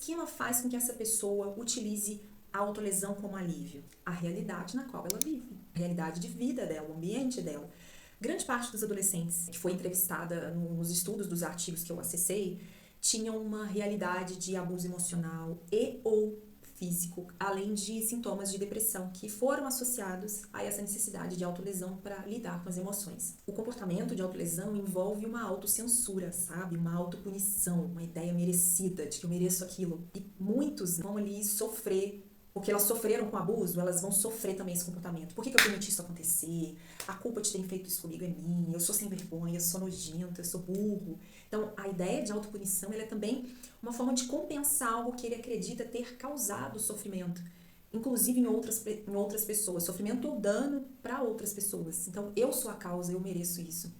que faz com que essa pessoa utilize a autolesão como alívio? A realidade na qual ela vive, a realidade de vida dela, o ambiente dela. Grande parte dos adolescentes que foi entrevistada nos estudos dos artigos que eu acessei tinham uma realidade de abuso emocional e ou físico, além de sintomas de depressão que foram associados a essa necessidade de autolesão para lidar com as emoções. O comportamento de autolesão envolve uma autocensura, sabe? Uma autopunição, uma ideia merecida de que eu mereço aquilo. E muitos vão ali sofrer, porque elas sofreram com abuso, elas vão sofrer também esse comportamento. Por que eu permiti isso acontecer? A culpa de terem feito isso comigo é minha, eu sou sem vergonha, eu sou nojento, eu sou burro. Então, a ideia de autopunição ela é também uma forma de compensar algo que ele acredita ter causado sofrimento, inclusive em outras pessoas, sofrimento ou dano para outras pessoas. Então, eu sou a causa, eu mereço isso.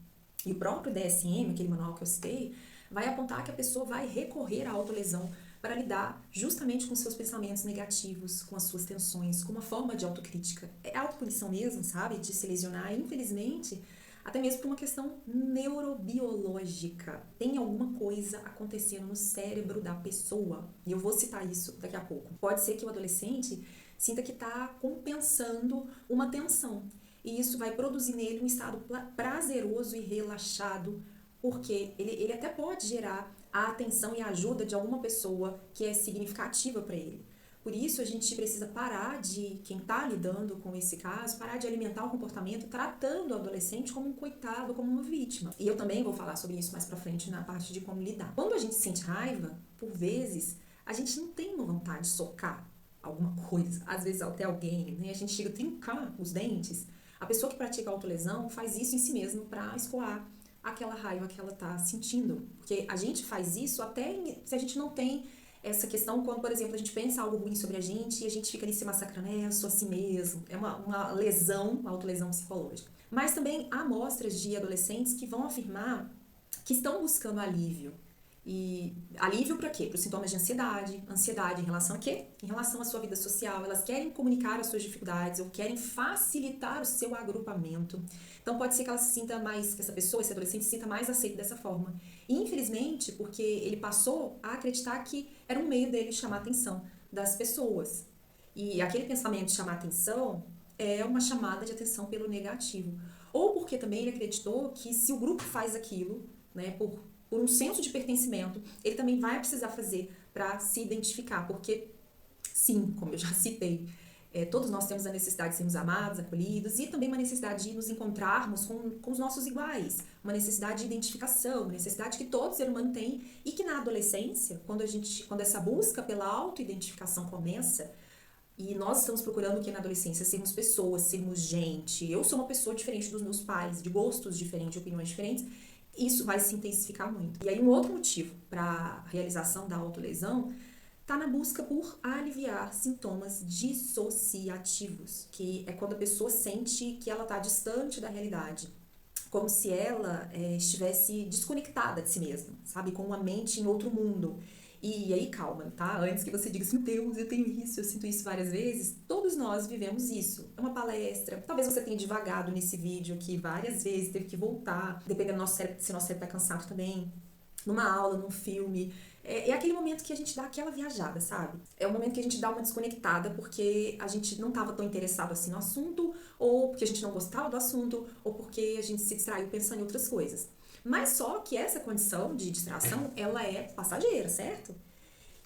E o próprio DSM, aquele manual que eu citei, vai apontar que a pessoa vai recorrer à autolesão para lidar justamente com seus pensamentos negativos, com as suas tensões, com uma forma de autocrítica. É autopunição mesmo, sabe? De se lesionar, infelizmente, até mesmo por uma questão neurobiológica. Tem alguma coisa acontecendo no cérebro da pessoa. E eu vou citar isso daqui a pouco. Pode ser que o adolescente sinta que está compensando uma tensão. E isso vai produzir nele um estado prazeroso e relaxado, porque ele até pode gerar a atenção e a ajuda de alguma pessoa que é significativa para ele. Por isso, a gente precisa parar de, quem está lidando com esse caso, parar de alimentar o comportamento tratando o adolescente como um coitado, como uma vítima. E eu também vou falar sobre isso mais pra frente na parte de como lidar. Quando a gente sente raiva, por vezes, a gente não tem uma vontade de socar alguma coisa, às vezes até alguém, né? A gente chega a trincar os dentes. A pessoa que pratica autolesão faz isso em si mesma para escoar aquela raiva que ela está sentindo. Porque a gente faz isso até se a gente não tem essa questão quando, por exemplo, a gente pensa algo ruim sobre a gente e a gente fica ali se massacrando, eu sou assim mesmo. É uma lesão, uma autolesão psicológica. Mas também há amostras de adolescentes que vão afirmar que estão buscando alívio. E alívio para quê? Para os sintomas de ansiedade. Ansiedade em relação a quê? Em relação à sua vida social. Elas querem comunicar as suas dificuldades ou querem facilitar o seu agrupamento. Então pode ser que ela se sinta mais, que essa pessoa, esse adolescente, se sinta mais aceito dessa forma. E infelizmente, porque ele passou a acreditar que era um meio dele chamar a atenção das pessoas. E aquele pensamento de chamar a atenção é uma chamada de atenção pelo negativo. Ou porque também ele acreditou que se o grupo faz aquilo, né, por um senso de pertencimento, ele também vai precisar fazer para se identificar, porque sim, como eu já citei, todos nós temos a necessidade de sermos amados, acolhidos, e também uma necessidade de nos encontrarmos com os nossos iguais, uma necessidade de identificação, uma necessidade que todo ser humano tem, e que na adolescência, quando essa busca pela autoidentificação começa, e nós estamos procurando o que na adolescência? Sermos pessoas, sermos gente. Eu sou uma pessoa diferente dos meus pais, de gostos diferentes, de opiniões diferentes, isso vai se intensificar muito. E aí um outro motivo para a realização da autolesão está na busca por aliviar sintomas dissociativos, que é quando a pessoa sente que ela está distante da realidade, como se ela estivesse desconectada de si mesma, sabe? Com uma mente em outro mundo. E aí, calma, tá? Antes que você diga assim, meu Deus, eu tenho isso, eu sinto isso várias vezes, todos nós vivemos isso. É uma palestra, talvez você tenha divagado nesse vídeo aqui várias vezes, teve que voltar, dependendo do nosso cérebro, se nosso cérebro tá cansado também, numa aula, num filme. É aquele momento que a gente dá aquela viajada, sabe? É o momento que a gente dá uma desconectada porque a gente não estava tão interessado assim no assunto, ou porque a gente não gostava do assunto, ou porque a gente se distraiu pensando em outras coisas. Mas só que essa condição de distração, ela é passageira, certo?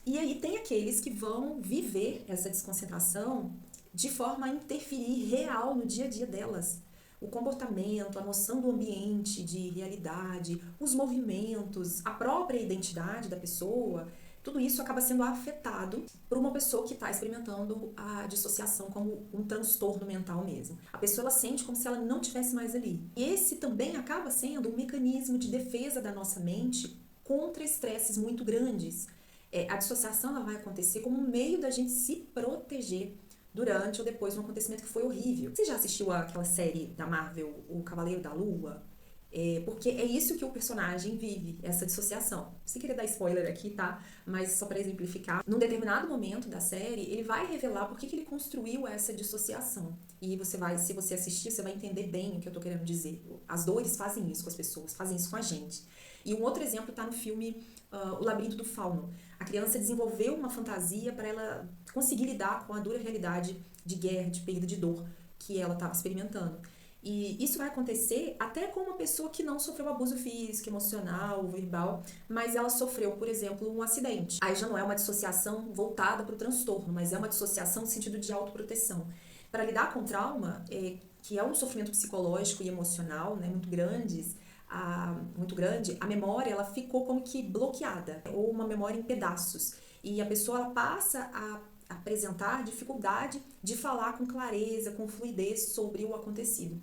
E aí tem aqueles que vão viver essa desconcentração de forma a interferir real no dia a dia delas. O comportamento, a noção do ambiente, de realidade, os movimentos, a própria identidade da pessoa, tudo isso acaba sendo afetado por uma pessoa que está experimentando a dissociação como um transtorno mental mesmo. A pessoa ela sente como se ela não estivesse mais ali. E esse também acaba sendo um mecanismo de defesa da nossa mente contra estresses muito grandes. A dissociação ela vai acontecer como um meio da gente se proteger durante ou depois de um acontecimento que foi horrível. Você já assistiu aquela série da Marvel, O Cavaleiro da Lua? Porque é isso que o personagem vive, essa dissociação. Sem querer dar spoiler aqui, tá? Mas só para exemplificar. Num determinado momento da série, ele vai revelar por que ele construiu essa dissociação. E se você assistir, você vai entender bem o que eu tô querendo dizer. As dores fazem isso com as pessoas, fazem isso com a gente. E um outro exemplo tá no filme O Labirinto do Fauno. A criança desenvolveu uma fantasia para ela conseguir lidar com a dura realidade de guerra, de perda, de dor que ela estava experimentando. E isso vai acontecer até com uma pessoa que não sofreu abuso físico, emocional, verbal, mas ela sofreu, por exemplo, um acidente. Aí já não é uma dissociação voltada para o transtorno, mas é uma dissociação no sentido de autoproteção. Para lidar com trauma, que é um sofrimento psicológico e emocional, né, muito grande, a memória ela ficou como que bloqueada, ou uma memória em pedaços. E a pessoa ela passa a apresentar dificuldade de falar com clareza, com fluidez sobre o acontecido.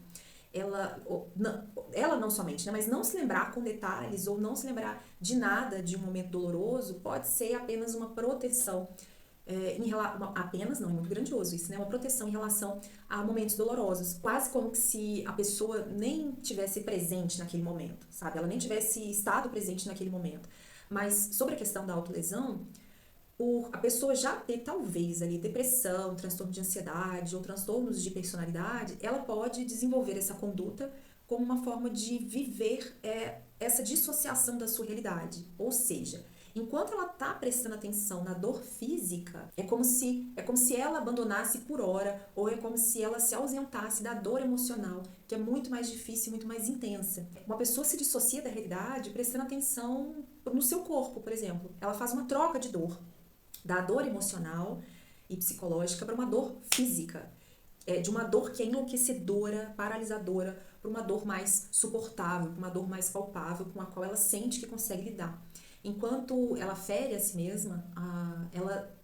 Ela não somente, né, mas não se lembrar com detalhes ou não se lembrar de nada de um momento doloroso pode ser apenas uma proteção, apenas não, é muito grandioso isso, né, uma proteção em relação a momentos dolorosos, quase como se a pessoa nem tivesse presente naquele momento, sabe, ela nem tivesse estado presente naquele momento. Mas sobre a questão da autolesão, por a pessoa já ter talvez ali depressão, transtorno de ansiedade ou transtornos de personalidade, ela pode desenvolver essa conduta como uma forma de viver essa dissociação da sua realidade. Ou seja, enquanto ela está prestando atenção na dor física, é como se ela abandonasse por hora, ou é como se ela se ausentasse da dor emocional, que é muito mais difícil, muito mais intensa. Uma pessoa se dissocia da realidade prestando atenção no seu corpo, por exemplo. Ela faz uma troca de dor, da dor emocional e psicológica para uma dor física, de uma dor que é enlouquecedora, paralisadora, para uma dor mais suportável, para uma dor mais palpável, com a qual ela sente que consegue lidar. Enquanto ela fere a si mesma,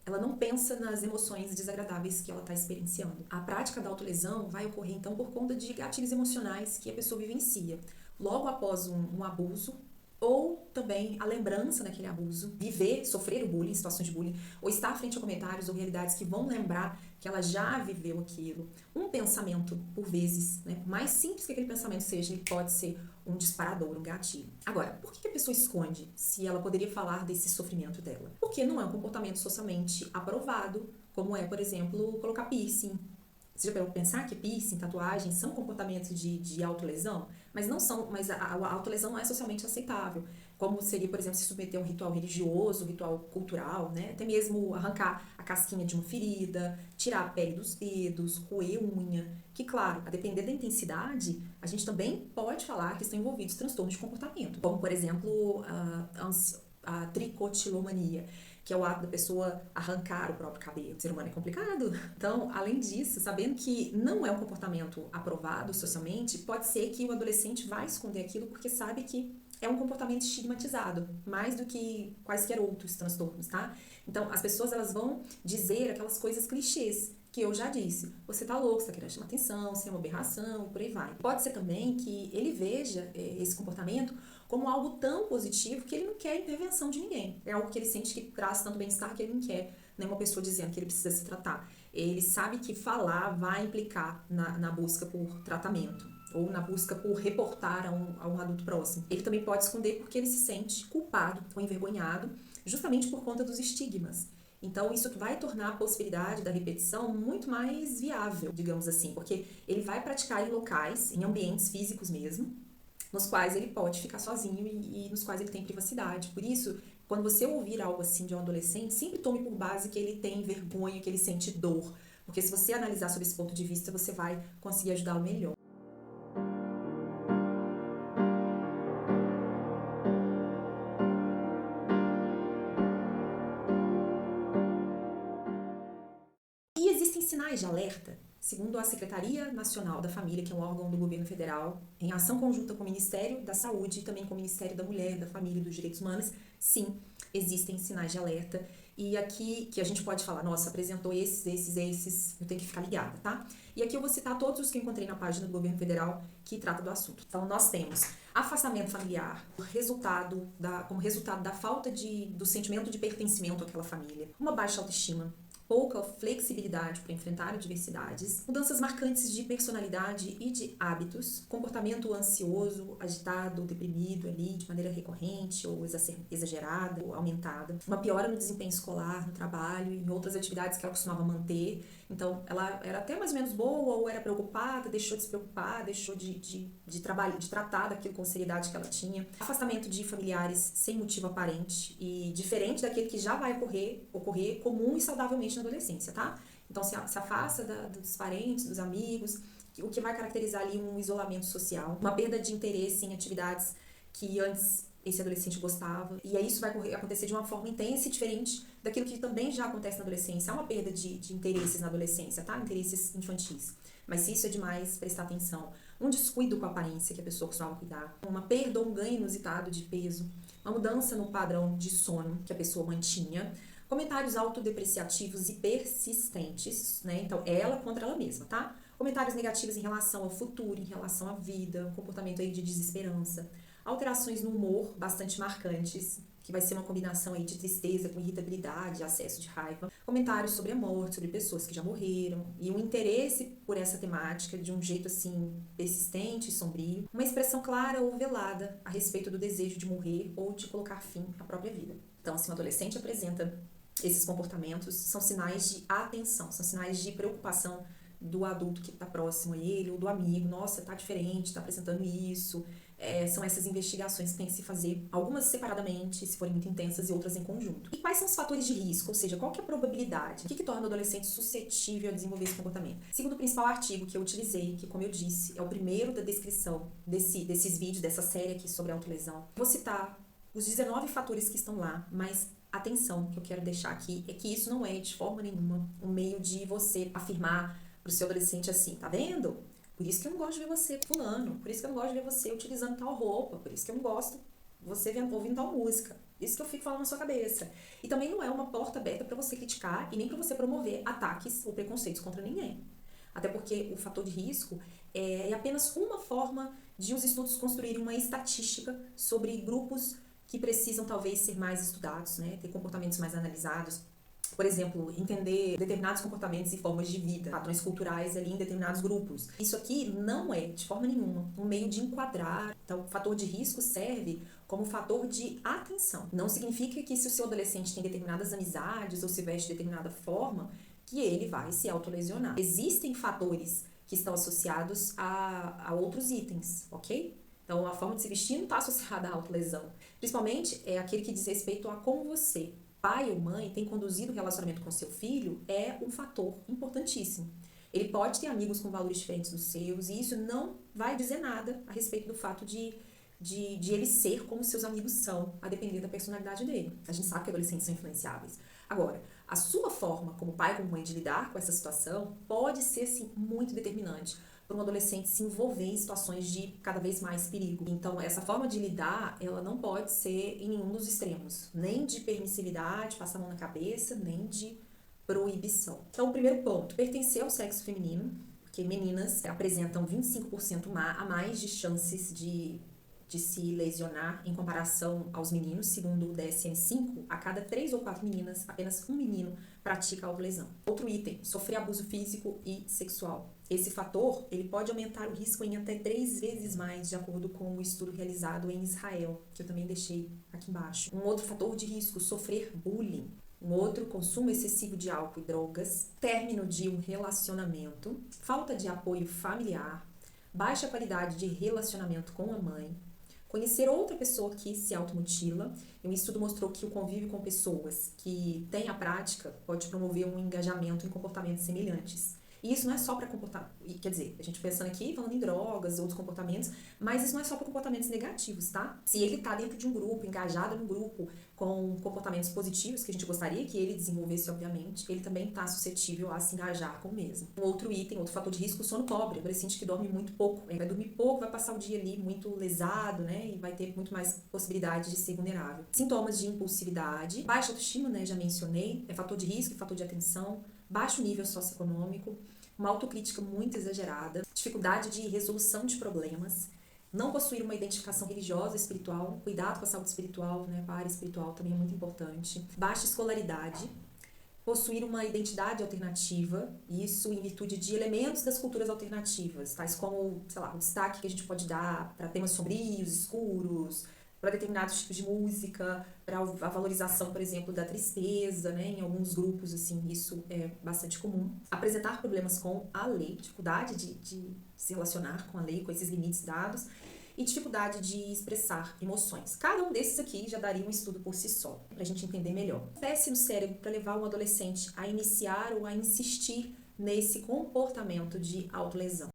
ela não pensa nas emoções desagradáveis que ela está experienciando. A prática da autolesão vai ocorrer, então, por conta de gatilhos emocionais que a pessoa vivencia. Logo após um abuso, ou também a lembrança daquele abuso, sofrer o bullying, situações de bullying, ou estar frente a comentários ou realidades que vão lembrar que ela já viveu aquilo. Um pensamento, por vezes, né, por mais simples que aquele pensamento seja, ele pode ser um disparador, um gatilho. Agora, por que a pessoa esconde se ela poderia falar desse sofrimento dela? Porque não é um comportamento socialmente aprovado, como é, por exemplo, colocar piercing. Você já parou pra pensar que piercing, tatuagem são comportamentos de autolesão? Mas não são, mas a autolesão não é socialmente aceitável. Como seria, por exemplo, se submeter a um ritual religioso, um ritual cultural, né? Até mesmo arrancar a casquinha de uma ferida, tirar a pele dos dedos, roer unha. Que, claro, a depender da intensidade, a gente também pode falar que estão envolvidos transtornos de comportamento. Como, por exemplo, a tricotilomania, que é o ato da pessoa arrancar o próprio cabelo. O ser humano é complicado. Então, além disso, sabendo que não é um comportamento aprovado socialmente, pode ser que o adolescente vai esconder aquilo porque sabe que é um comportamento estigmatizado, mais do que quaisquer outros transtornos, tá? Então, as pessoas elas vão dizer aquelas coisas clichês que eu já disse. Você tá louco, você tá querendo chamar atenção, você é uma aberração, por aí vai. Pode ser também que ele veja esse comportamento como algo tão positivo que ele não quer intervenção de ninguém. É algo que ele sente que traz tanto bem-estar que ele não quer nenhuma pessoa dizendo que ele precisa se tratar. Ele sabe que falar vai implicar na busca por tratamento ou na busca por reportar a um adulto próximo. Ele também pode esconder porque ele se sente culpado ou envergonhado justamente por conta dos estigmas. Então, isso vai tornar a possibilidade da repetição muito mais viável, digamos assim, porque ele vai praticar em locais, em ambientes físicos mesmo, nos quais ele pode ficar sozinho e nos quais ele tem privacidade. Por isso, quando você ouvir algo assim de um adolescente, sempre tome por base que ele tem vergonha, que ele sente dor, porque se você analisar sob esse ponto de vista, você vai conseguir ajudá-lo melhor. E existem sinais de alerta? Segundo a Secretaria Nacional da Família, que é um órgão do governo federal, em ação conjunta com o Ministério da Saúde e também com o Ministério da Mulher, da Família e dos Direitos Humanos, sim, existem sinais de alerta. E aqui que a gente pode falar, nossa, apresentou esses, eu tenho que ficar ligada, tá? E aqui eu vou citar todos os que eu encontrei na página do governo federal que trata do assunto. Então, nós temos afastamento familiar, como resultado da falta do sentimento de pertencimento àquela família, uma baixa autoestima, pouca flexibilidade para enfrentar adversidades, mudanças marcantes de personalidade e de hábitos, comportamento ansioso, agitado, deprimido ali de maneira recorrente ou exagerada ou aumentada, uma piora no desempenho escolar, no trabalho e em outras atividades que ela costumava manter. Então, ela era até mais ou menos boa ou era preocupada, deixou de se preocupar, deixou de tratar daquilo com seriedade que ela tinha. Afastamento de familiares sem motivo aparente e diferente daquele que já vai ocorrer comum e saudavelmente na adolescência, tá? Então, se afasta dos parentes, dos amigos, o que vai caracterizar ali um isolamento social, uma perda de interesse em atividades que antes esse adolescente gostava, e aí isso vai acontecer de uma forma intensa e diferente daquilo que também já acontece na adolescência. Há uma perda de interesses na adolescência, tá? Interesses infantis. Mas se isso é demais, prestar atenção. Um descuido com a aparência que a pessoa costumava cuidar, uma perda ou um ganho inusitado de peso, uma mudança no padrão de sono que a pessoa mantinha, comentários autodepreciativos e persistentes, né? Então, ela contra ela mesma, tá? Comentários negativos em relação ao futuro, em relação à vida, um comportamento aí de desesperança, alterações no humor bastante marcantes, que vai ser uma combinação aí de tristeza com irritabilidade, acesso de raiva, comentários sobre a morte, sobre pessoas que já morreram, e um interesse por essa temática de um jeito assim persistente e sombrio, uma expressão clara ou velada a respeito do desejo de morrer ou de colocar fim à própria vida. Então, se um adolescente apresenta esses comportamentos, são sinais de atenção, são sinais de preocupação do adulto que está próximo a ele, ou do amigo. Nossa, tá diferente, está apresentando isso. São essas investigações que tem que se fazer, algumas separadamente, se forem muito intensas, e outras em conjunto. E quais são os fatores de risco? Ou seja, qual que é a probabilidade? O que torna o adolescente suscetível a desenvolver esse comportamento? Segundo o principal artigo que eu utilizei, que, como eu disse, é o primeiro da descrição desses vídeos, dessa série aqui sobre autolesão, vou citar os 19 fatores que estão lá, mas atenção, que eu quero deixar aqui, é que isso não é, de forma nenhuma, um meio de você afirmar pro seu adolescente assim, tá vendo? Por isso que eu não gosto de ver você fulano, por isso que eu não gosto de ver você utilizando tal roupa, por isso que eu não gosto de você ouvindo tal música, por isso que eu fico falando na sua cabeça. E também não é uma porta aberta para você criticar e nem para você promover ataques ou preconceitos contra ninguém. Até porque o fator de risco é apenas uma forma de os estudos construírem uma estatística sobre grupos que precisam talvez ser mais estudados, né? Ter comportamentos mais analisados. Por exemplo, entender determinados comportamentos e formas de vida, padrões culturais ali em determinados grupos. Isso aqui não é, de forma nenhuma, um meio de enquadrar. Então, o fator de risco serve como fator de atenção. Não significa que se o seu adolescente tem determinadas amizades ou se veste de determinada forma, que ele vai se autolesionar. Existem fatores que estão associados a outros itens, ok? Então, a forma de se vestir não está associada à autolesão. Principalmente é aquele que diz respeito a como você, pai ou mãe, tem conduzido o relacionamento com seu filho, é um fator importantíssimo. Ele pode ter amigos com valores diferentes dos seus, e isso não vai dizer nada a respeito do fato de ele ser como seus amigos são, a depender da personalidade dele. A gente sabe que adolescentes são influenciáveis. Agora, a sua forma como pai ou como mãe de lidar com essa situação pode ser, sim, muito determinante para um adolescente se envolver em situações de cada vez mais perigo. Então, essa forma de lidar, ela não pode ser em nenhum dos extremos, nem de permissividade, passar a mão na cabeça, nem de proibição. Então, o primeiro ponto, pertencer ao sexo feminino, porque meninas apresentam 25% a mais de chances de se lesionar em comparação aos meninos. Segundo o DSM-5, a cada 3 ou 4 meninas, apenas um menino pratica autolesão. Outro item, sofrer abuso físico e sexual. Esse fator, ele pode aumentar o risco em até 3 vezes mais, de acordo com o estudo realizado em Israel, que eu também deixei aqui embaixo. Um outro fator de risco, sofrer bullying. Um outro, consumo excessivo de álcool e drogas, término de um relacionamento, falta de apoio familiar, baixa qualidade de relacionamento com a mãe, conhecer outra pessoa que se automutila. Um estudo mostrou que o convívio com pessoas que têm a prática pode promover um engajamento em comportamentos semelhantes. E isso não é só para comportar, quer dizer, a gente pensando aqui, falando em drogas, outros comportamentos, mas isso não é só para comportamentos negativos, tá? Se ele tá dentro de um grupo, engajado no grupo, com comportamentos positivos, que a gente gostaria que ele desenvolvesse, obviamente, ele também tá suscetível a se engajar com o mesmo. Um outro item, outro fator de risco, o sono pobre. O adolescente que dorme muito pouco, ele vai dormir pouco, vai passar o dia ali muito lesado, né? E vai ter muito mais possibilidade de ser vulnerável. Sintomas de impulsividade, baixa autoestima, né? Já mencionei, é fator de risco e fator de atenção, baixo nível socioeconômico, uma autocrítica muito exagerada, dificuldade de resolução de problemas, não possuir uma identificação religiosa, espiritual, cuidado com a saúde espiritual, né, para espiritual também é muito importante, baixa escolaridade, possuir uma identidade alternativa, isso em virtude de elementos das culturas alternativas, tais como, sei lá, o destaque que a gente pode dar para temas sombrios, escuros, para determinados tipos de música, para a valorização, por exemplo, da tristeza, né? Em alguns grupos, assim, isso é bastante comum. Apresentar problemas com a lei, dificuldade de se relacionar com a lei, com esses limites dados, e dificuldade de expressar emoções. Cada um desses aqui já daria um estudo por si só, para a gente entender melhor. Acontece no cérebro para levar um adolescente a iniciar ou a insistir nesse comportamento de autolesão.